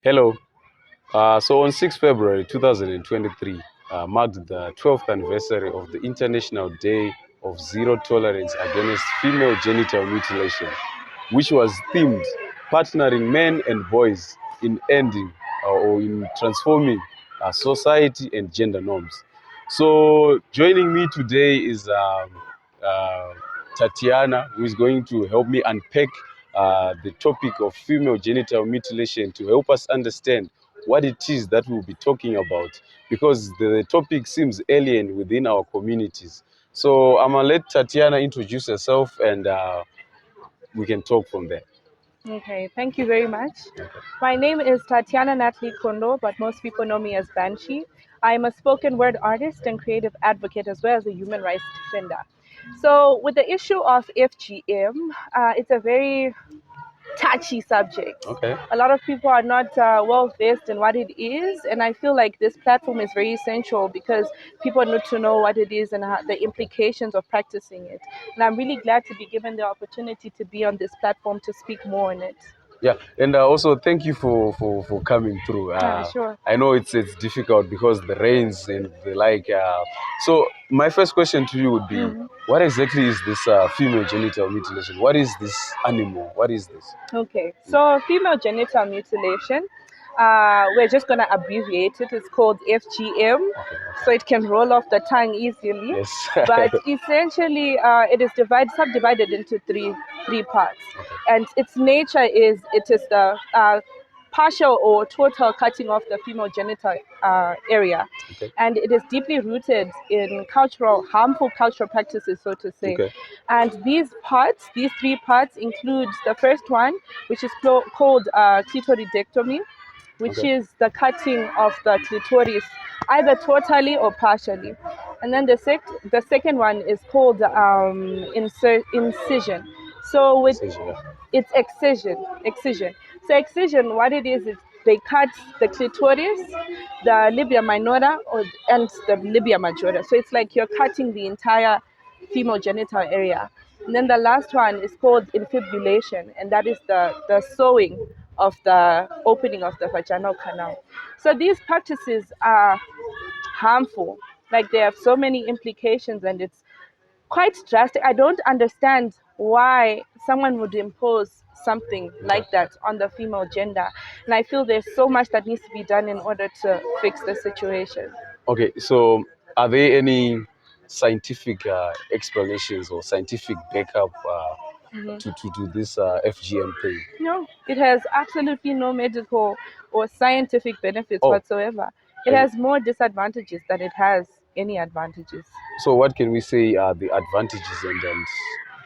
Hello. So on 6 February 2023 marked the 12th anniversary of the International Day of Zero Tolerance Against Female Genital Mutilation, which was themed partnering men and boys in ending or in transforming society and gender norms. So joining me today is uh, Tatiana, who is going to help me unpack the topic of female genital mutilation to help us understand what it is that we'll be talking about, because the topic seems alien within our communities. So I'm gonna let Tatiana introduce herself, and we can talk from there. Okay, thank you very much. My name is Tatiana Natalie Kondo, but most people know me as Banshee. I'm a spoken word artist and creative advocate as well as a human rights defender. So, with the issue of FGM, it's a very touchy subject. Okay. A lot of people are not well versed in what it is, and I feel like this platform is very essential because people need to know what it is and how, the implications of practicing it. And I'm really glad to be given the opportunity to be on this platform to speak more on it. Yeah, and also thank you for coming through. Sure. I know it's difficult because the rains and the like. So my first question to you would be, Mhm. what exactly is this female genital mutilation? What is this animal? What is this? Okay, so female genital mutilation, we're just going to abbreviate it. It's called FGM, Okay, so okay. it can roll off the tongue easily. Yes. But essentially, it is subdivided into three parts, Okay. and its nature is it is the partial or total cutting off the female genital area, Okay. and it is deeply rooted in harmful cultural practices, so to say. Okay. And these three parts include the first one, which is called clitoridectomy, which Okay. is the cutting of the clitoris, either totally or partially. And then the second one is called incision. So with Incision, yeah. it's excision. So excision, what it is they cut the clitoris, the labia minora, and the labia majora. So it's like you're cutting the entire female genital area. And then the last one is called infibulation, and that is the sewing of the opening of the vaginal canal. So these practices are harmful. Like they have so many implications, and it's quite drastic. I don't understand why someone would impose something Okay. like that on the female gender. And I feel there's so much that needs to be done in order to fix the situation. Okay. So are there any scientific explanations or scientific backup to this FGM thing? No, it has absolutely no medical or scientific benefits Oh, whatsoever. It I, has more disadvantages than it has any advantages. so what can we say are the advantages and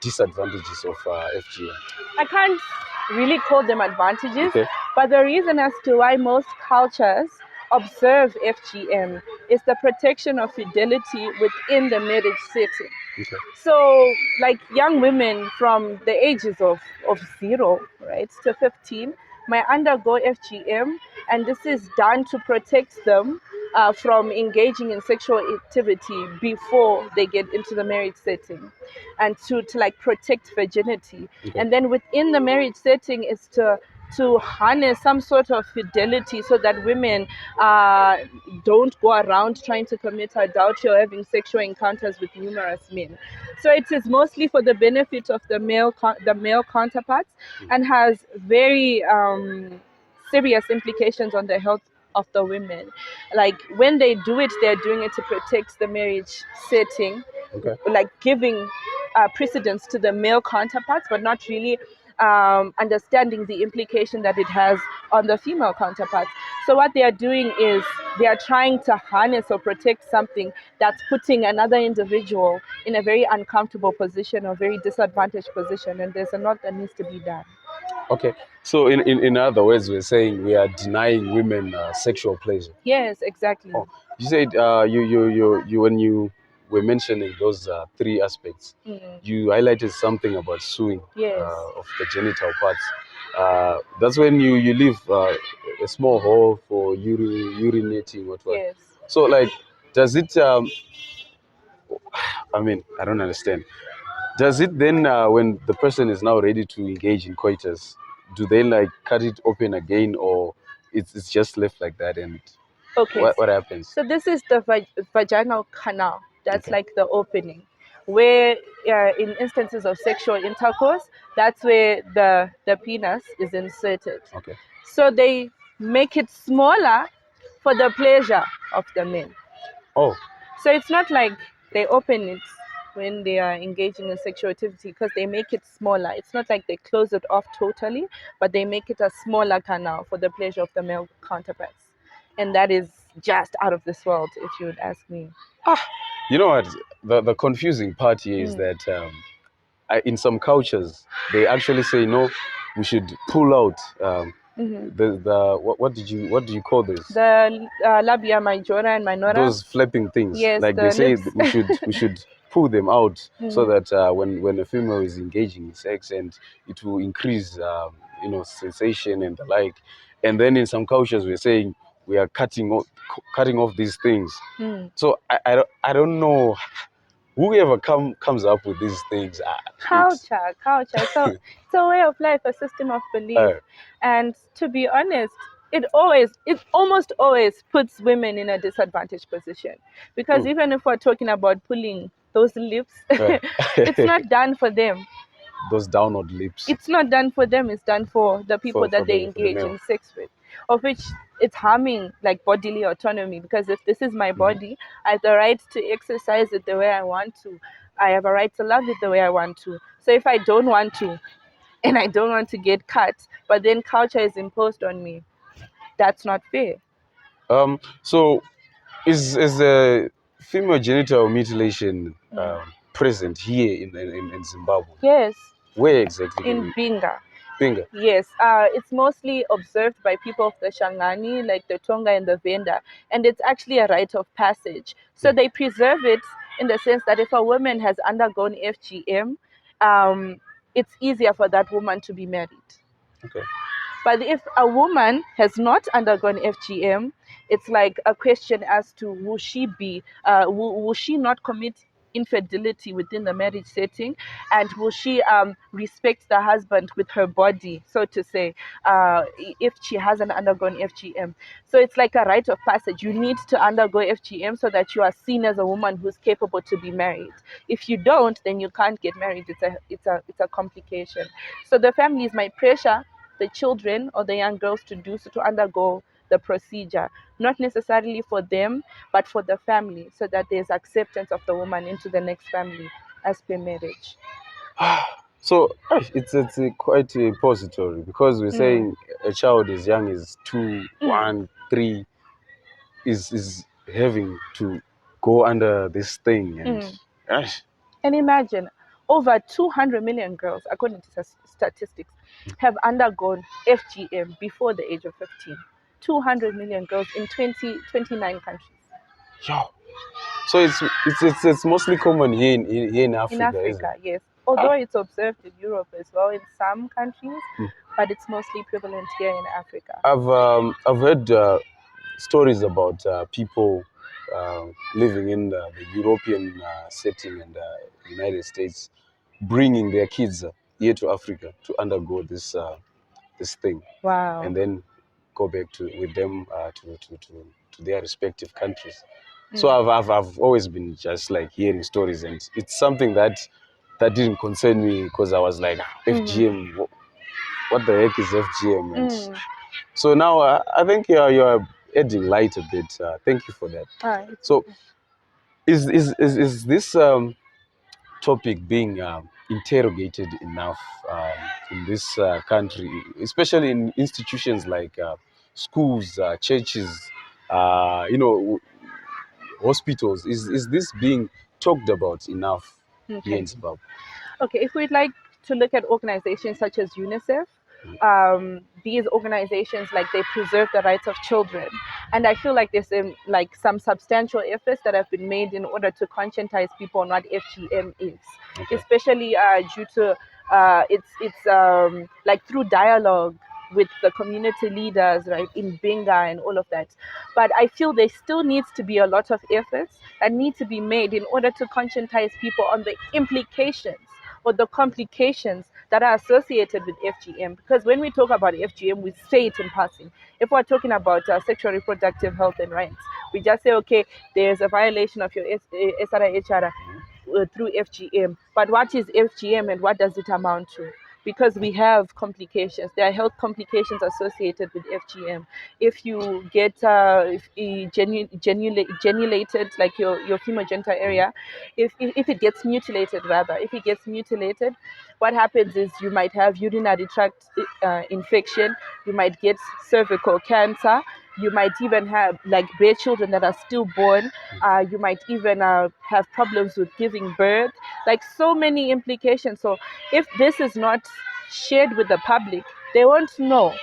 disadvantages of FGM? I can't really call them advantages, Okay. but the reason as to why most cultures observe FGM is the protection of fidelity within the marriage setting. Okay. So, like young women from the ages of 0, right, to 15 may undergo FGM, and this is done to protect them from engaging in sexual activity before they get into the marriage setting, and to like protect virginity. Okay. And then within the marriage setting is to harness some sort of fidelity so that women uh, don't go around trying to commit adultery or having sexual encounters with numerous men. So it is mostly for the benefit of the male counterparts, and has very serious implications on the health of the women. Like when they do it, they're doing it to protect the marriage setting, Okay. like giving precedence to the male counterparts, but not really understanding the implication that it has on the female counterparts. So what they are doing is they are trying to harness or protect something that's putting another individual in a very uncomfortable position or very disadvantaged position, and there's a lot that needs to be done. Okay. So in other words, we're saying we are denying women sexual pleasure. Yes, exactly. Oh, you said you when you were mentioning those three aspects, Mm. you highlighted something about sewing Yes. of the genital parts. That's when you leave a small hole for urinating, what. Yes. So like, does it? I mean, I don't understand. Does it then, when the person is now ready to engage in coitus, do they like cut it open again, or it's just left like that, and Okay, what happens? so this is the vaginal canal. That's Okay. like the opening, where in instances of sexual intercourse, that's where the penis is inserted. Okay. So they make it smaller for the pleasure of the men. Oh, So it's not like they open it when they are engaging in sexual activity, because they make it smaller. It's not like they close it off totally, but they make it a smaller canal for the pleasure of the male counterparts. And that is just out of this world, if you would ask me. you know what? The confusing part here is that in some cultures they actually say no, we should pull out what do you call this? The labia majora and minora, Those flapping things. yes, Like they the say lips. we should pull them out so that when a female is engaging in sex, and it will increase sensation and the like. And then in some cultures we're saying we are cutting off these things. So I don't know whoever comes up with these things. Culture. So it's a way of life, a system of belief. Uh, And to be honest, it almost always puts women in a disadvantaged position. Because even if we're talking about pulling those lips, uh, it's not done for them. those downward lips It's not done for them, it's done for the people for that they the engage male. in sex with, of which it's harming like bodily autonomy. Because if this is my body, I have the right to exercise it the way I want to. I have a right to love it the way I want to. So if I don't want to, and I don't want to get cut, but then culture is imposed on me, that's not fair. So is female genital mutilation present here in Zimbabwe? Yes, Where exactly? Can in you Binga. finger? Yes, it's mostly observed by people of the Shangani, like the Tonga and the Venda, and it's actually a rite of passage. So they preserve it in the sense that if a woman has undergone FGM, it's easier for that woman to be married. Okay. But if a woman has not undergone FGM, it's like a question as to will she not commit infidelity within the marriage setting, and will she respect the husband with her body, so to say, if she hasn't undergone FGM. So it's like a rite of passage. You need to undergo FGM so that you are seen as a woman who's capable to be married. If you don't, then you can't get married. It's a complication. So the families might pressure the children or the young girls to do so, to undergo the procedure, not necessarily for them, but for the family, so that there's acceptance of the woman into the next family as per marriage. So it's quite a repository, because we're saying a child as young as 2, 1, 3 is having to go under this thing, and gosh, And imagine, over 200 million girls, according to statistics, have undergone FGM before the age of 15. 200 million girls in 29 countries. yo. So it's mostly common here in In Africa, isn't it? Africa, yes. Although it's observed in Europe as well in some countries, but it's mostly prevalent here in Africa. I've heard stories about people living in the European setting and United States, bringing their kids here to Africa to undergo this thing, Wow. and then go back with them to their respective countries. So I've always been just like hearing stories, and it's something that didn't concern me, because I was like, FGM, what the heck is FGM? And so now I think you're adding light a bit. Thank you for that. It's So okay. is this topic being interrogated enough in this country, especially in institutions like schools, churches, hospitals? Is this being talked about enough here Okay. in Zimbabwe? Okay, if we'd like to look at organizations such as UNICEF, these organizations, like, they preserve the rights of children, and I feel like there's like some substantial efforts that have been made in order to conscientize people on what FGM is, Okay. especially due to it's like through dialogue with the community leaders, right, in Benga and all of that. But I feel there still needs to be a lot of efforts that need to be made in order to conscientize people on the implications or the complications that are associated with FGM. Because when we talk about FGM, we say it in passing. If we're talking about sexual reproductive health and rights, we just say, okay, there's a violation of your SRHR through FGM. But what is FGM and what does it amount to? Because we have complications. There are health complications associated with FGM. If you get genulated, like your female genital area, if it gets mutilated, rather, if it gets mutilated, what happens is you might have urinary tract infection, you might get cervical cancer, you might even have like bare children that are stillborn, you might even have problems with giving birth, like so many implications. So if this is not shared with the public, they won't know.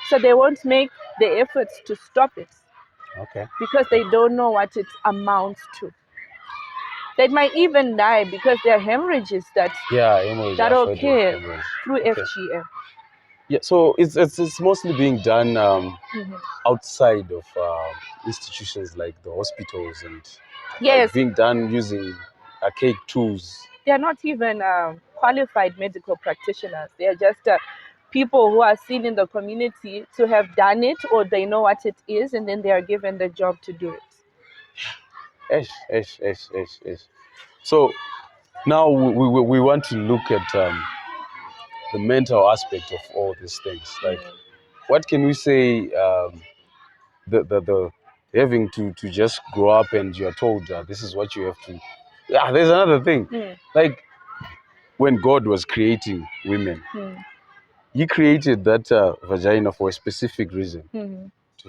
So they won't make the efforts to stop it. Okay. Because they don't know what it amounts to. They might even die because there are hemorrhages that hemorrhage. that I've heard of occur hemorrhage. through Okay. FGM. Yeah, so it's mostly being done outside of institutions like the hospitals and Yes, like being done using archaic tools. they are not even qualified medical practitioners. They are just people who are seen in the community to have done it, or they know what it is, and then they are given the job to do it. So now we want to look at the mental aspect of all these things. Like, what can we say? The having to just grow up and you're told this is what you have to. Yeah, there's another thing. Like when God was creating women, He created that vagina for a specific reason,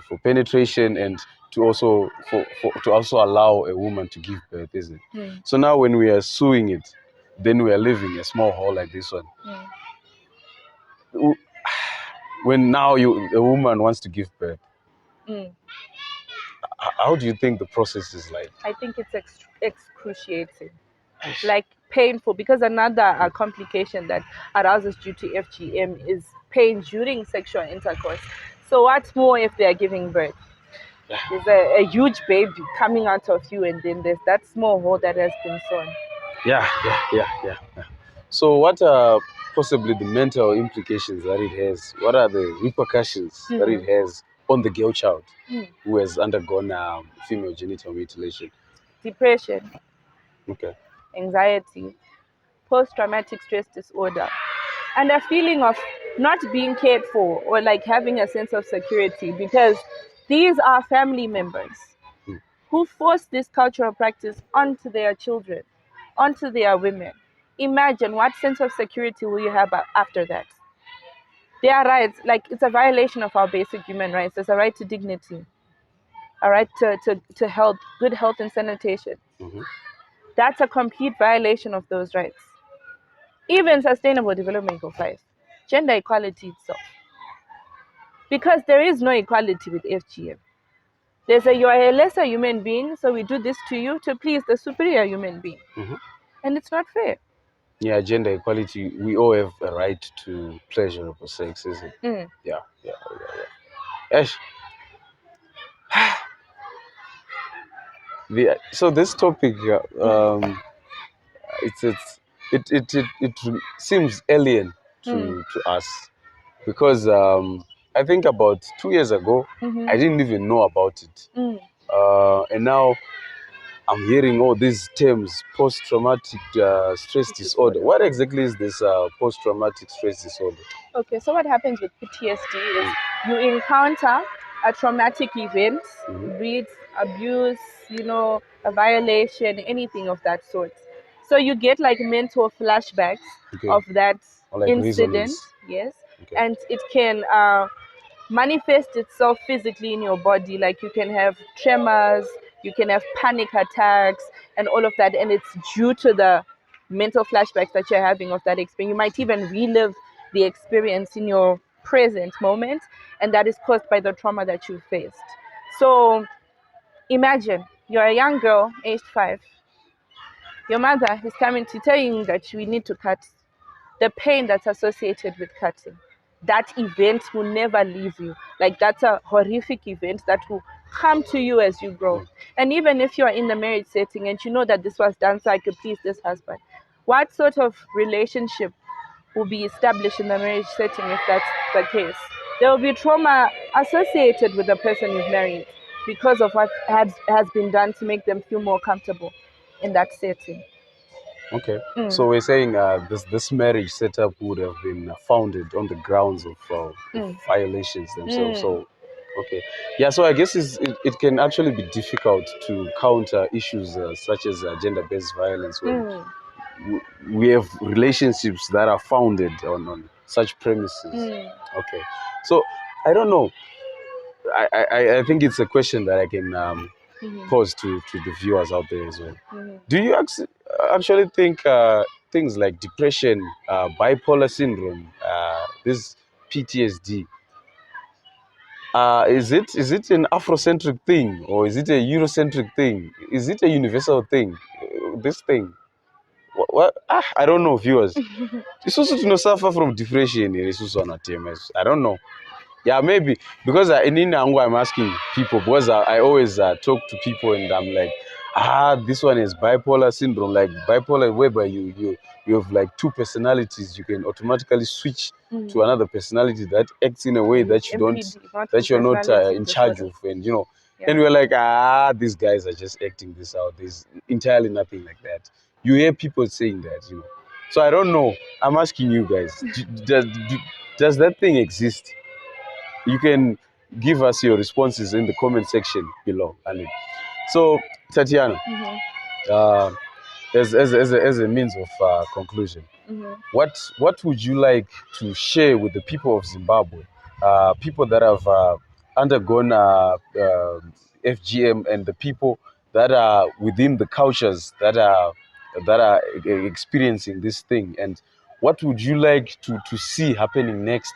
for penetration and to also to also allow a woman to give birth, isn't it? So now when we are suing it, then we are leaving a small hole like this one. When now a woman wants to give birth, how do you think the process is like? I think it's excruciating, like painful, because another complication that arises due to FGM is pain during sexual intercourse. So what's more if they are giving birth? There's a huge baby coming out of you, and then there's that small hole that has been sewn. Yeah. So what are possibly the mental implications that it has? What are the repercussions that it has on the girl child who has undergone female genital mutilation? Depression, Okay. anxiety, post-traumatic stress disorder, and a feeling of not being cared for or like having a sense of security, because these are family members who force this cultural practice onto their children, onto their women. Imagine what sense of security will you have after that? Their rights, like it's a violation of our basic human rights. There's a right to dignity, a right to health, good health and sanitation. That's a complete violation of those rights. Even Sustainable Development Goal 5, gender equality itself. Because there is no equality with FGM. There's you are a lesser human being, so we do this to you to please the superior human being. And it's not fair. Yeah, gender equality, we all have a right to pleasurable sex, isn't it? Yeah. Ash, so this topic, it seems alien to us because I think about 2 years ago, I didn't even know about it. And now I'm hearing all these terms, post-traumatic stress disorder. What exactly is this post-traumatic stress disorder? Okay, so what happens with PTSD is you encounter a traumatic event, be it abuse, a violation, anything of that sort. So you get like mental flashbacks of that like incident, resonance. yes, and it can manifest itself physically in your body. Like you can have tremors, you can have panic attacks, and all of that. And it's due to the mental flashbacks that you're having of that experience. You might even relive the experience in your present moment, and that is caused by the trauma that you faced. So imagine you're a young girl, aged 5. Your mother is coming to tell you that we need to cut. The pain that's associated with cutting, that event will never leave you. Like that's a horrific event that will come to you as you grow. And even if you are in the marriage setting and you know that this was done so I could please this husband, what sort of relationship will be established in the marriage setting if that's the case. There will be trauma associated with the person you've married because of what has been done to make them feel more comfortable in that setting. Okay. So we're saying this marriage setup would have been founded on the grounds of violations themselves. So, okay. Yeah, so I guess it can actually be difficult to counter issues such as gender-based violence when we have relationships that are founded on such premises. Okay. So, I don't know. I think it's a question that I can pose to the viewers out there as well. Do you actually think things like depression, bipolar syndrome, this PTSD, is it an Afrocentric thing or is it a Eurocentric thing? Is it a universal thing? This thing, what? I don't know, viewers. It's also to suffer from depression. It's also on a TMS. I don't know. Yeah, maybe because in Inango I'm asking people because I always talk to people and I'm like, this one is bipolar syndrome, like bipolar whereby you have like two personalities. You can automatically switch to another personality that acts in a way that you don't, MPD, multiple that you're not personality in charge disorder. of, and Yeah. and we're like, these guys are just acting this out. There's entirely nothing like that. You hear people saying that. So I don't know. I'm asking you guys, does that thing exist? You can give us your responses in the comment section below, Ali. So, Tatiana, uh, as a means of conclusion, what would you like to share with the people of Zimbabwe, people that have undergone FGM, and the people that are within the cultures that are experiencing this thing, and what would you like to see happening next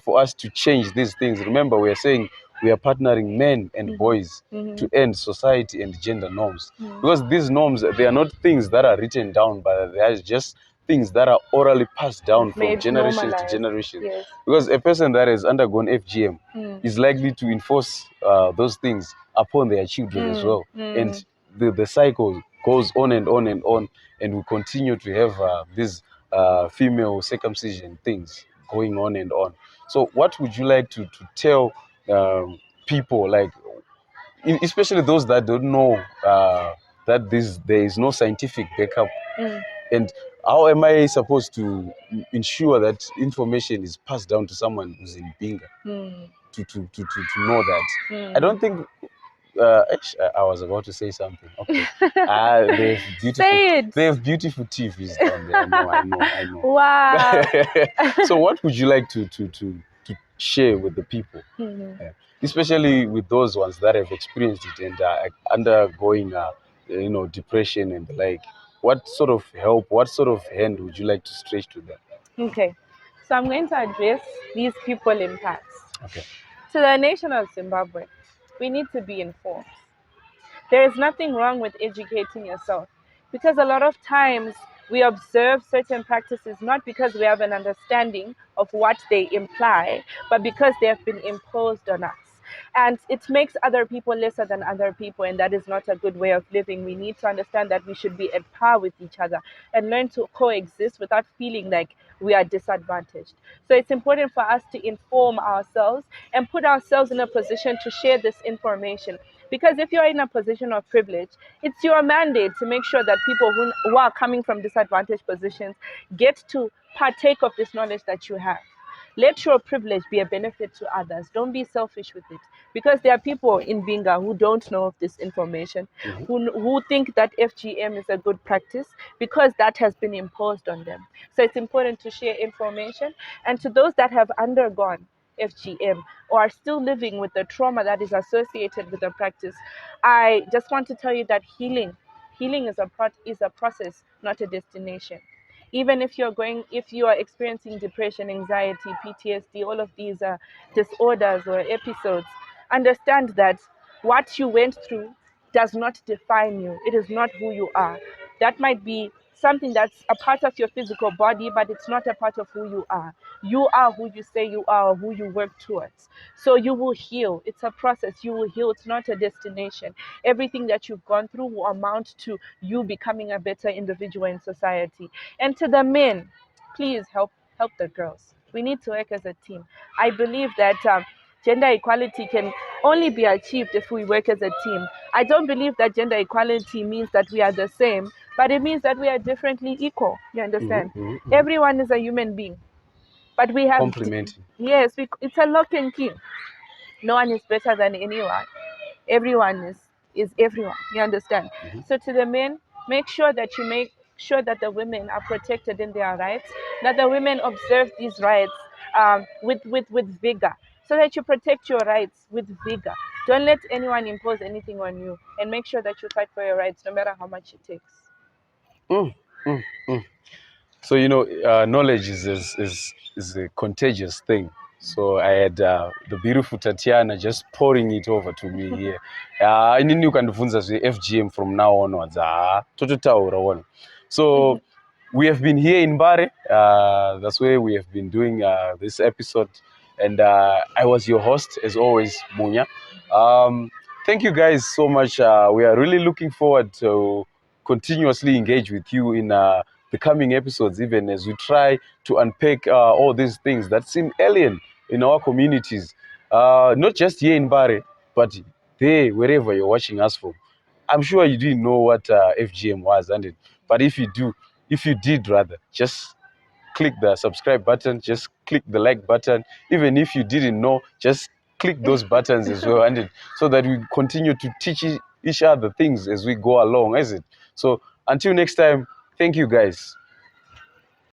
for us to change these things? Remember, we are saying we are partnering men and boys to end society and gender norms, because these norms, they are not things that are written down, but they are just things that are orally passed down from Made generation to normalized. generation. Yes. Because a person that has undergone FGM is likely to enforce those things upon their children as well, and the cycle goes on and on and on, and we continue to have these female circumcision things going on and on. So, what would you like to tell people, like especially those that don't know that there is no scientific backup, and how am I supposed to ensure that information is passed down to someone who's in Binga to know that? I don't think. I was about to say something. Okay, they have beautiful. Say it. They have beautiful TVs down there. I know. Wow. So, what would you like to share with the people, especially with those ones that have experienced it and are undergoing, depression and the like? What sort of help, what sort of hand would you like to stretch to them? Okay. So I'm going to address these people in parts. Okay. To the nation of Zimbabwe, we need to be informed. There is nothing wrong with educating yourself, because a lot of times we observe certain practices not because we have an understanding of what they imply, but because they have been imposed on us. And it makes other people lesser than other people, and that is not a good way of living. We need to understand that we should be at par with each other and learn to coexist without feeling like we are disadvantaged. So it's important for us to inform ourselves and put ourselves in a position to share this information. Because if you're in a position of privilege, it's your mandate to make sure that people who are coming from disadvantaged positions get to partake of this knowledge that you have. Let your privilege be a benefit to others. Don't be selfish with it. Because there are people in Binga who don't know of this information, who think that FGM is a good practice because that has been imposed on them. So it's important to share information. And to those that have undergone FGM or are still living with the trauma that is associated with the practice, I just want to tell you that healing is a process, not a destination. Even if you are experiencing depression, anxiety, PTSD, all of these disorders or episodes, understand that what you went through does not define you. It is not who you are. That might be something that's a part of your physical body, but it's not a part of who you are. You are who you say you are, or who you work towards. So you will heal. It's a process. You will heal. It's not a destination. Everything that you've gone through will amount to you becoming a better individual in society. And to the men, please help the girls. We need to work as a team. I believe that gender equality can only be achieved if we work as a team. I don't believe that gender equality means that we are the same, but it means that we are differently equal. You understand? Everyone is a human being, but we have Complementing. yes, it's a lock and key. No one is better than anyone. Everyone is everyone. You understand? So to the men, make sure that you make sure that the women are protected in their rights, that the women observe these rights with vigor, so that you protect your rights with vigor. Don't let anyone impose anything on you, and make sure that you fight for your rights no matter how much it takes. Mm, mm, mm. So knowledge is a contagious thing. So I had the beautiful Tatiana just pouring it over to me here. Inini ukandifunza FGM from now onwards. Tototaura one. So we have been here in Bari. That's where we have been doing this episode. And I was your host, as always, Munya. Thank you guys so much. We are really looking forward to continuously engage with you in the coming episodes, even as we try to unpack all these things that seem alien in our communities, not just here in Bari, but there, wherever you're watching us from. I'm sure you didn't know what FGM was, and but if you did rather, just click the subscribe button, just click the like button. Even if you didn't know, just click those buttons as well, and so that we continue to teach each other things as we go along, is it? So until next time, thank you guys.